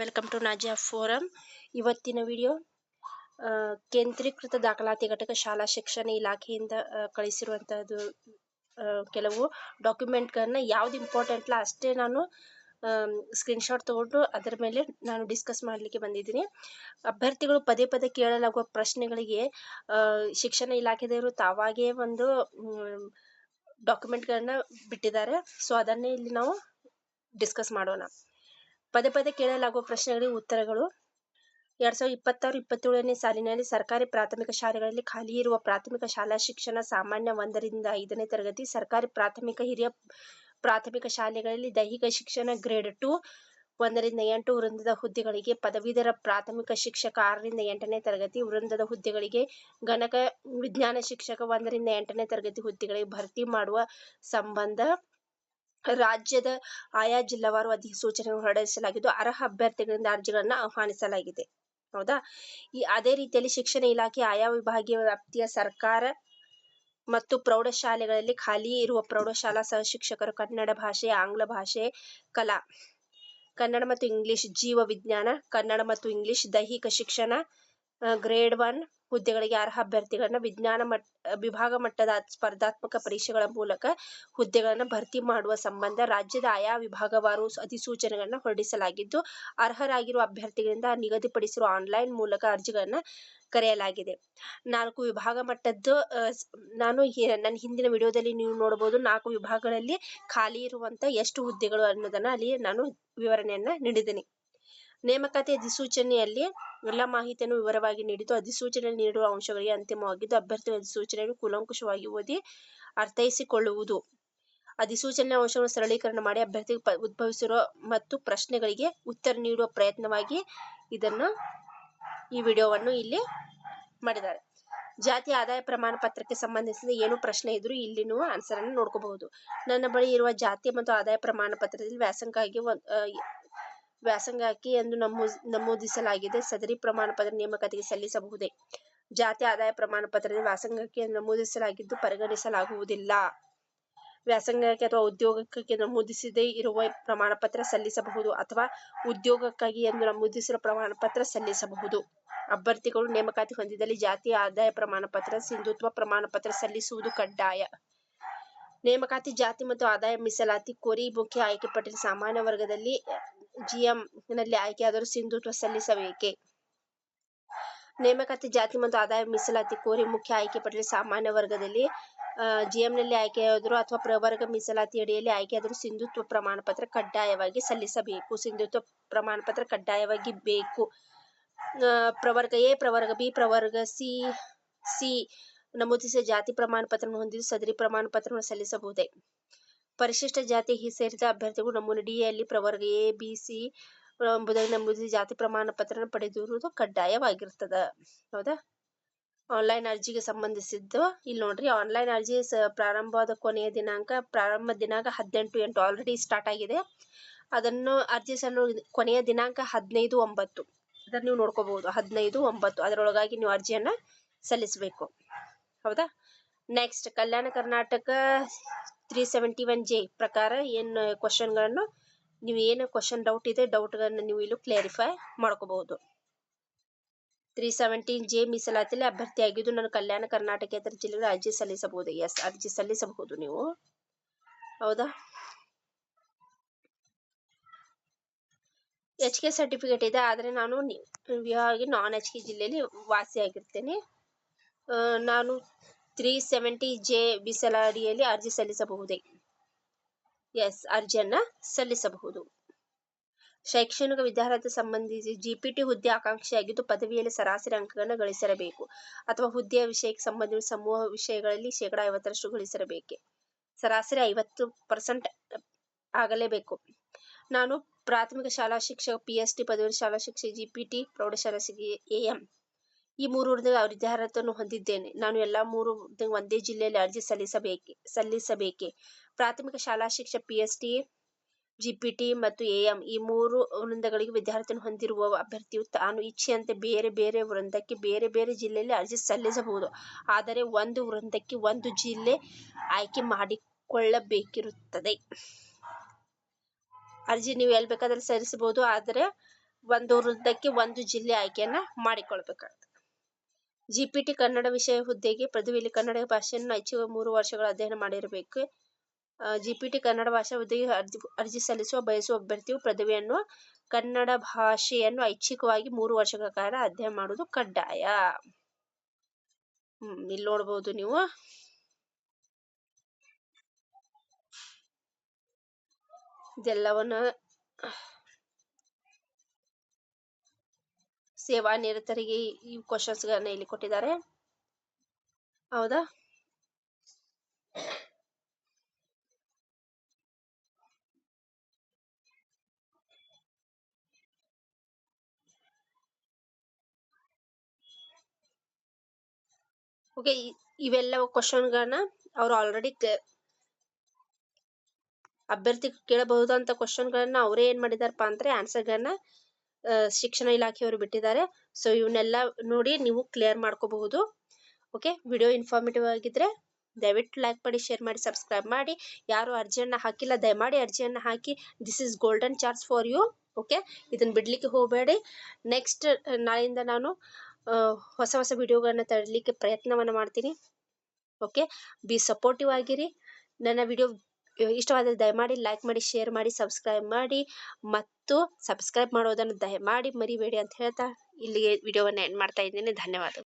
Welcome to Nazia forum. ಇವತ್ತಿನ video ಕೇಂದ್ರೀಕೃತ ದಾಖಲಾತಿ ಘಟಕ ಶಾಲಾ ಶಿಕ್ಷಣ ಇಲಾಖೆಯಿಂದ ಕಳಿಸಿರುವಂತಹದ್ದು ಕೆಲವು ಡಾಕ್ಯುಮೆಂಟ್ಗಳನ್ನ ಯಾವ್ದು ಇಂಪಾರ್ಟೆಂಟ್ ಇಲ್ಲ ಅಷ್ಟೇ ನಾನು ಸ್ಕ್ರೀನ್ಶಾಟ್ ತಗೊಂಡು ಅದರ ಮೇಲೆ ನಾನು ಡಿಸ್ಕಸ್ ಮಾಡಲಿಕ್ಕೆ ಬಂದಿದ್ದೀನಿ. ಅಭ್ಯರ್ಥಿಗಳು ಪದೇ ಪದೇ ಕೇಳಲಾಗುವ ಪ್ರಶ್ನೆಗಳಿಗೆ ಶಿಕ್ಷಣ ಇಲಾಖೆದವರು ತಾವಾಗೇ ಒಂದು ಡಾಕ್ಯುಮೆಂಟ್ಗಳನ್ನ ಬಿಟ್ಟಿದ್ದಾರೆ. ಸೊ ಅದನ್ನೇ ಇಲ್ಲಿ ನಾವು ಡಿಸ್ಕಸ್ ಮಾಡೋಣ. ಪದೇ ಪದೇ ಕೇಳಲಾಗುವ ಪ್ರಶ್ನೆಗಳಿಗೆ ಉತ್ತರಗಳು. 2026-27ನೇ ಸಾಲಿನಲ್ಲಿ ಸರ್ಕಾರಿ ಪ್ರಾಥಮಿಕ ಶಾಲೆಗಳಲ್ಲಿ ಖಾಲಿ ಇರುವ ಪ್ರಾಥಮಿಕ ಶಾಲಾ ಶಿಕ್ಷಣ ಸಾಮಾನ್ಯ 1ರಿಂದ 5ನೇ ತರಗತಿ, ಸರ್ಕಾರಿ ಪ್ರಾಥಮಿಕ ಹಿರಿಯ ಪ್ರಾಥಮಿಕ ಶಾಲೆಗಳಲ್ಲಿ ದೈಹಿಕ ಶಿಕ್ಷಣ ಗ್ರೇಡ್ 2 1ರಿಂದ 8 ವೃಂದದ ಹುದ್ದೆಗಳಿಗೆ, ಪದವೀಧರ ಪ್ರಾಥಮಿಕ ಶಿಕ್ಷಕ 6ರಿಂದ 8ನೇ ತರಗತಿ ವೃಂದದ ಹುದ್ದೆಗಳಿಗೆ, ಗಣಕ ವಿಜ್ಞಾನ ಶಿಕ್ಷಕ 1ರಿಂದ 8ನೇ ತರಗತಿ ಹುದ್ದೆಗಳಿಗೆ ಭರ್ತಿ ಮಾಡುವ ಸಂಬಂಧ ರಾಜ್ಯದ ಆಯಾ ಜಿಲ್ಲಾವಾರು ಅಧಿಸೂಚನೆ ಹೊರಡಿಸಲಾಗಿದ್ದು ಅರ್ಹ ಅಭ್ಯರ್ಥಿಗಳಿಂದ ಅರ್ಜಿಗಳನ್ನು ಆಹ್ವಾನಿಸಲಾಗಿದೆ. ಹೌದಾ? ಅದೇ ರೀತಿಯಲ್ಲಿ ಶಿಕ್ಷಣ ಇಲಾಖೆ ಆಯಾ ವಿಭಾಗೀಯ ವ್ಯಾಪ್ತಿಯ ಸರ್ಕಾರ ಮತ್ತು ಪ್ರೌಢಶಾಲೆಗಳಲ್ಲಿ ಖಾಲಿ ಇರುವ ಪ್ರೌಢಶಾಲಾ ಸಹಶಿಕ್ಷಕರು ಕನ್ನಡ ಭಾಷೆ, ಆಂಗ್ಲ ಭಾಷೆ, ಕಲಾ, ಕನ್ನಡ ಮತ್ತು ಇಂಗ್ಲಿಷ್, ಜೀವ ವಿಜ್ಞಾನ, ಕನ್ನಡ ಮತ್ತು ಇಂಗ್ಲಿಷ್, ದೈಹಿಕ ಶಿಕ್ಷಣ ಗ್ರೇಡ್ 1 ಹುದ್ದೆಗಳಿಗೆ ಅರ್ಹ ಅಭ್ಯರ್ಥಿಗಳನ್ನ ವಿಭಾಗ ಮಟ್ಟದ ಸ್ಪರ್ಧಾತ್ಮಕ ಪರೀಕ್ಷೆಗಳ ಮೂಲಕ ಹುದ್ದೆಗಳನ್ನು ಭರ್ತಿ ಮಾಡುವ ಸಂಬಂಧ ರಾಜ್ಯದ ಆಯಾ ವಿಭಾಗವಾರು ಅಧಿಸೂಚನೆಗಳನ್ನು ಹೊರಡಿಸಲಾಗಿದ್ದು ಅರ್ಹರಾಗಿರುವ ಅಭ್ಯರ್ಥಿಗಳಿಂದ ನಿಗದಿಪಡಿಸಿರುವ ಆನ್ಲೈನ್ ಮೂಲಕ ಅರ್ಜಿಗಳನ್ನ ಕರೆಯಲಾಗಿದೆ. 4 ವಿಭಾಗ ಮಟ್ಟದ್ದು ನಾನು ನನ್ನ ಹಿಂದಿನ ವಿಡಿಯೋದಲ್ಲಿ ನೀವು ನೋಡಬಹುದು. 4 ವಿಭಾಗಗಳಲ್ಲಿ ಖಾಲಿ ಇರುವಂತ ಎಷ್ಟು ಹುದ್ದೆಗಳು ಅನ್ನೋದನ್ನ ಅಲ್ಲಿ ನಾನು ವಿವರಣೆಯನ್ನ ನೀಡಿದ್ದೀನಿ. ನೇಮಕಾತಿ ಅಧಿಸೂಚನೆಯಲ್ಲಿ ಎಲ್ಲ ಮಾಹಿತಿಯನ್ನು ವಿವರವಾಗಿ ನೀಡಿದ್ದು ಅಧಿಸೂಚನೆಯಲ್ಲಿ ನೀಡುವ ಅಂಶಗಳಿಗೆ ಅಂತಿಮವಾಗಿದ್ದು ಅಭ್ಯರ್ಥಿಗಳ ಅಧಿಸೂಚನೆಯನ್ನು ಕೂಲಂಕುಷವಾಗಿ ಓದಿ ಅರ್ಥೈಸಿಕೊಳ್ಳುವುದು. ಅಧಿಸೂಚನೆ ಅಂಶಗಳನ್ನು ಸರಳೀಕರಣ ಮಾಡಿ ಅಭ್ಯರ್ಥಿಗೆ ಉದ್ಭವಿಸಿರುವ ಮತ್ತು ಪ್ರಶ್ನೆಗಳಿಗೆ ಉತ್ತರ ನೀಡುವ ಪ್ರಯತ್ನವಾಗಿ ಈ ವಿಡಿಯೋವನ್ನು ಇಲ್ಲಿ ಮಾಡಿದ್ದಾರೆ. ಜಾತಿ ಆದಾಯ ಪ್ರಮಾಣ ಪತ್ರಕ್ಕೆ ಸಂಬಂಧಿಸಿದ ಏನು ಪ್ರಶ್ನೆ ಇದ್ರೂ ಇಲ್ಲಿ ನೀವು ಆನ್ಸರ್ ಅನ್ನು ನೋಡ್ಕೋಬಹುದು. ನನ್ನ ಬಳಿ ಇರುವ ಜಾತಿ ಮತ್ತು ಆದಾಯ ಪ್ರಮಾಣ ಪತ್ರದಲ್ಲಿ ವ್ಯಾಸಂಗಾತಿ ಎಂದು ನಮೂದಿಸಲಾಗಿದೆ. ಸದರಿ ಪ್ರಮಾಣ ಪತ್ರ ನೇಮಕಾತಿಗೆ ಸಲ್ಲಿಸಬಹುದೇ? ಜಾತಿ ಆದಾಯ ಪ್ರಮಾಣ ಪತ್ರದಲ್ಲಿ ವ್ಯಾಸಂಗಕ್ಕೆ ಎಂದು ನಮೂದಿಸಲಾಗಿದ್ದು ಪರಿಗಣಿಸಲಾಗುವುದಿಲ್ಲ. ವ್ಯಾಸಂಗಕ್ಕೆ ಅಥವಾ ಉದ್ಯೋಗಕ್ಕೆ ನಮೂದಿಸದೇ ಇರುವ ಪ್ರಮಾಣ ಪತ್ರ ಸಲ್ಲಿಸಬಹುದು ಅಥವಾ ಉದ್ಯೋಗಕ್ಕಾಗಿ ಎಂದು ನಮೂದಿಸಿರುವ ಪ್ರಮಾಣ ಪತ್ರ ಸಲ್ಲಿಸಬಹುದು. ಅಭ್ಯರ್ಥಿಗಳು ನೇಮಕಾತಿ ಹೊಂದಿದಲ್ಲಿ ಜಾತಿ ಆದಾಯ ಪ್ರಮಾಣ ಪತ್ರ, ಸಿಂಧುತ್ವ ಪ್ರಮಾಣ ಪತ್ರ ಸಲ್ಲಿಸುವುದು ಕಡ್ಡಾಯ. ನೇಮಕಾತಿ ಜಾತಿ ಮತ್ತು ಆದಾಯ ಮೀಸಲಾತಿ ಕೋರಿ ಮುಖ್ಯ ಆಯ್ಕೆ ಪಟ್ಟಿಯಲ್ಲಿ ಸಾಮಾನ್ಯ ವರ್ಗದಲ್ಲಿ ಜಿಎಂ ನಲ್ಲಿ ಆಯ್ಕೆಯಾದರೂ ಸಿಂಧುತ್ವ ಸಲ್ಲಿಸಬೇಕೇ? ನೇಮಕಾತಿ ಜಾತಿ ಮತ್ತು ಆದಾಯ ಮೀಸಲಾತಿ ಕೋರಿ ಮುಖ್ಯ ಆಯ್ಕೆ ಪಟ್ಟಿಯಲ್ಲಿ ಸಾಮಾನ್ಯ ವರ್ಗದಲ್ಲಿ ಜಿಎಂನಲ್ಲಿ ಆಯ್ಕೆಯಾದರೂ ಅಥವಾ ಪ್ರವರ್ಗ ಮೀಸಲಾತಿ ಅಡಿಯಲ್ಲಿ ಆಯ್ಕೆಯಾದರೂ ಸಿಂಧುತ್ವ ಪ್ರಮಾಣ ಪತ್ರ ಕಡ್ಡಾಯವಾಗಿ ಸಲ್ಲಿಸಬೇಕು. ಸಿಂಧುತ್ವ ಪ್ರಮಾಣ ಪತ್ರ ಕಡ್ಡಾಯವಾಗಿ ಬೇಕು. ಪ್ರವರ್ಗ ಎ, ಪ್ರವರ್ಗ ಬಿ, ಪ್ರವರ್ಗ ಸಿ ನಮೂದಿಸಿದ ಜಾತಿ ಪ್ರಮಾಣ ಪತ್ರವನ್ನು ಹೊಂದಿದ್ದು ಸದರಿ ಪ್ರಮಾಣ ಪತ್ರವನ್ನು ಸಲ್ಲಿಸಬಹುದೇ? ಪರಿಶಿಷ್ಟ ಜಾತಿ ಸೇರಿದ ಅಭ್ಯರ್ಥಿಗಳು ನಮೂನೆ ಡಿ ಯಲ್ಲಿ ಪ್ರವರ್ಗ ಎ, ಬಿ, ಸಿ ಎಂಬುದಾಗಿ ನಮೂದಿಸಿದ ಜಾತಿ ಪ್ರಮಾಣ ಪತ್ರ ಪಡೆದಿರುವುದು ಕಡ್ಡಾಯವಾಗಿರ್ತದ. ಹೌದಾ? ಆನ್ಲೈನ್ ಅರ್ಜಿಗೆ ಸಂಬಂಧಿಸಿದ್ದು ಇಲ್ಲಿ ನೋಡ್ರಿ. ಆನ್ಲೈನ್ ಅರ್ಜಿ ಪ್ರಾರಂಭ ದಿನಾಂಕ 18/8 ಆಲ್ರೆಡಿ ಸ್ಟಾರ್ಟ್ ಆಗಿದೆ. ಅದನ್ನು ಅರ್ಜಿ ಕೊನೆಯ ದಿನಾಂಕ 15/9 ಅದನ್ನು ನೀವು ನೋಡ್ಕೋಬಹುದು. 15/9 ಅದರೊಳಗಾಗಿ ನೀವು ಅರ್ಜಿಯನ್ನ ಸಲ್ಲಿಸಬೇಕು. ಹೌದಾ? ನೆಕ್ಸ್ಟ್, ಕಲ್ಯಾಣ ಕರ್ನಾಟಕ 371J ಪ್ರಕಾರ ಏನು ಕ್ವಶನ್ಗಳನ್ನು ನೀವು ಏನು ಕ್ವಶನ್ ಡೌಟ್ ಇದೆ ಡೌಟ್ಗಳನ್ನ ನೀವು ಇಲ್ಲಿ ಕ್ಲಾರಿಫೈ ಮಾಡ್ಕೋಬಹುದು. 370J ಮೀಸಲಾತಿಯಲ್ಲಿ ಅಭ್ಯರ್ಥಿಯಾಗಿದ್ದು ನಾನು ಕಲ್ಯಾಣ ಕರ್ನಾಟಕೇತರ ಜಿಲ್ಲೆಗಳ ಅರ್ಜಿ ಸಲ್ಲಿಸಬಹುದು. ಎಸ್, ಅರ್ಜಿ ಸಲ್ಲಿಸಬಹುದು ನೀವು. ಹೌದಾ? HK ಸರ್ಟಿಫಿಕೇಟ್ ಇದೆ, ಆದರೆ ನಾನು ನಾನ್ HK ಜಿಲ್ಲೆಯಲ್ಲಿ ವಾಸಿಯಾಗಿರ್ತೇನೆ. ನಾನು 370J ಮೀಸಲಾಡಿಯಲ್ಲಿ ಅರ್ಜಿ ಸಲ್ಲಿಸಬಹುದೇ? ಎಸ್, ಅರ್ಜಿಯನ್ನ ಸಲ್ಲಿಸಬಹುದು. ಶೈಕ್ಷಣಿಕ ವಿದ್ಯಾರ್ಹತೆ ಸಂಬಂಧಿಸಿ GPT ಹುದ್ದೆ ಆಕಾಂಕ್ಷಿಯಾಗಿದ್ದು ಪದವಿಯಲ್ಲಿ ಸರಾಸರಿ ಅಂಕಗಳನ್ನು ಗಳಿಸಿರಬೇಕು ಅಥವಾ ಹುದ್ದೆಯ ವಿಷಯಕ್ಕೆ ಸಂಬಂಧಿಸಿದ ಸಮೂಹ ವಿಷಯಗಳಲ್ಲಿ 50% ಗಳಿಸಿರಬೇಕೆ. ಸರಾಸರಿ 50% ಆಗಲೇಬೇಕು. ನಾನು ಪ್ರಾಥಮಿಕ ಶಾಲಾ ಶಿಕ್ಷಕ PST, ಪದವಿ ಶಾಲಾ ಶಿಕ್ಷಕ GPT, ಪ್ರೌಢಶಾಲಾ ಶಿಕ್ಷಕ AM ಈ 3 ಹುದ್ದೆಗಳ ವಿದ್ಯಾರ್ಹತೆಯನ್ನು ಹೊಂದಿದ್ದೇನೆ. ನಾನು ಎಲ್ಲಾ 3 ಹುದ್ದೆಗೆ ಒಂದೇ ಜಿಲ್ಲೆಯಲ್ಲಿ ಅರ್ಜಿ ಸಲ್ಲಿಸಬೇಕೆ? ಪ್ರಾಥಮಿಕ ಶಾಲಾ ಶಿಕ್ಷಕ PST, GPT ಮತ್ತು AM ಈ 3 ವೃಂದಗಳಿಗೆ ವಿದ್ಯಾರ್ಹತೆಯನ್ನು ಹೊಂದಿರುವ ಅಭ್ಯರ್ಥಿಯು ತಾನು ಇಚ್ಛೆಯಂತೆ ಬೇರೆ ಬೇರೆ ವೃಂದಕ್ಕೆ ಬೇರೆ ಬೇರೆ ಜಿಲ್ಲೆಯಲ್ಲಿ ಅರ್ಜಿ ಸಲ್ಲಿಸಬಹುದು. ಆದರೆ ಒಂದು ವೃಂದಕ್ಕೆ ಒಂದು ಜಿಲ್ಲೆ ಆಯ್ಕೆ ಮಾಡಿಕೊಳ್ಳಬೇಕಿರುತ್ತದೆ. ಅರ್ಜಿ ನೀವು ಎಲ್ಲಿ ಬೇಕಾದಲ್ಲಿ ಸಲ್ಲಿಸಬಹುದು. ಆದರೆ ಒಂದು ವೃತ್ತಕ್ಕೆ ಒಂದು ಜಿಲ್ಲೆ ಆಯ್ಕೆಯನ್ನ ಮಾಡಿಕೊಳ್ಬೇಕಾಗ್ತದೆ. ಜಿಪಿಟಿ ಕನ್ನಡ ವಿಷಯ ಹುದ್ದೆಗೆ ಪದವಿಯಲ್ಲಿ ಕನ್ನಡ ಭಾಷೆಯನ್ನು ಐಚ್ಛಿಕ 3 ವರ್ಷಗಳ ಅಧ್ಯಯನ ಮಾಡಿರಬೇಕು. ಜಿಪಿಟಿ ಕನ್ನಡ ಭಾಷಾ ಹುದ್ದೆಗೆ ಅರ್ಜಿ ಸಲ್ಲಿಸುವ ಬಯಸುವ ಅಭ್ಯರ್ಥಿಯು ಪದವಿಯನ್ನು ಕನ್ನಡ ಭಾಷೆಯನ್ನು ಐಚ್ಛಿಕವಾಗಿ 3 ವರ್ಷಗಳ ಕಾಲ ಅಧ್ಯಯನ ಮಾಡುವುದು ಕಡ್ಡಾಯ. ಇಲ್ಲಿ ನೋಡಬಹುದು ನೀವು. ಇದೆಲ್ಲವನ್ನ ಸೇವಾ ನಿರತರಿಗೆ ಈ ಕ್ವಶನ್ಸ್ ಗಳನ್ನ ಇಲ್ಲಿ ಕೊಟ್ಟಿದ್ದಾರೆ. ಹೌದಾ? ಓಕೆ, ಇವೆಲ್ಲ ಕ್ವಶನ್ಗಳನ್ನ ಅವ್ರು ಆಲ್ರೆಡಿ ಅಭ್ಯರ್ಥಿ ಕೇಳಬಹುದಂತ ಕ್ವಶನ್ಗಳನ್ನ ಅವರೇ ಏನ್ ಮಾಡಿದಾರಪ್ಪ ಅಂದ್ರೆ ಆನ್ಸರ್ಗಳನ್ನ ಶಿಕ್ಷಣ ಇಲಾಖೆಯವರು ಬಿಟ್ಟಿದ್ದಾರೆ. ಸೊ ಇವನ್ನೆಲ್ಲ ನೋಡಿ ನೀವು ಕ್ಲಿಯರ್ ಮಾಡ್ಕೋಬಹುದು. ಓಕೆ, ವಿಡಿಯೋ ಇನ್ಫಾರ್ಮೇಟಿವ್ ಆಗಿದ್ರೆ ದಯವಿಟ್ಟು ಲೈಕ್ ಮಾಡಿ, ಶೇರ್ ಮಾಡಿ, ಸಬ್ಸ್ಕ್ರೈಬ್ ಮಾಡಿ. ಯಾರು ಅರ್ಜಿಯನ್ನ ಹಾಕಿಲ್ಲ ದಯಮಾಡಿ ಅರ್ಜಿಯನ್ನ ಹಾಕಿ. This is golden chance for you. Okay, ಇದನ್ನ ಬಿಡ್ಲಿಕ್ಕೆ ಹೋಗಬೇಡಿ. ನೆಕ್ಸ್ಟ್ ನಾಳೆಯಿಂದ ನಾನು ಹೊಸ ಹೊಸ ವಿಡಿಯೋಗಳನ್ನ ತರಲಿಕ್ಕೆ ಪ್ರಯತ್ನವನ್ನ ಮಾಡ್ತೀನಿ. ಓಕೆ, ಬಿ ಸಪೋರ್ಟಿವ್ ಆಗಿರಿ. ನನ್ನ ವಿಡಿಯೋ ಇಷ್ಟವಾದರೆ ದಯಮಾಡಿ ಲೈಕ್ ಮಾಡಿ, ಶೇರ್ ಮಾಡಿ, ಸಬ್ಸ್ಕ್ರೈಬ್ ಮಾಡಿ ಮತ್ತು ಸಬ್ಸ್ಕ್ರೈಬ್ ಮಾಡೋದನ್ನು ದಯಮಾಡಿ ಮರಿಬೇಡಿ ಅಂತ ಹೇಳ್ತಾ ಇಲ್ಲಿಗೆ ವಿಡಿಯೋವನ್ನು ಎಂಡ್ ಮಾಡ್ತಾ ಇದ್ದೀನಿ. ಧನ್ಯವಾದ.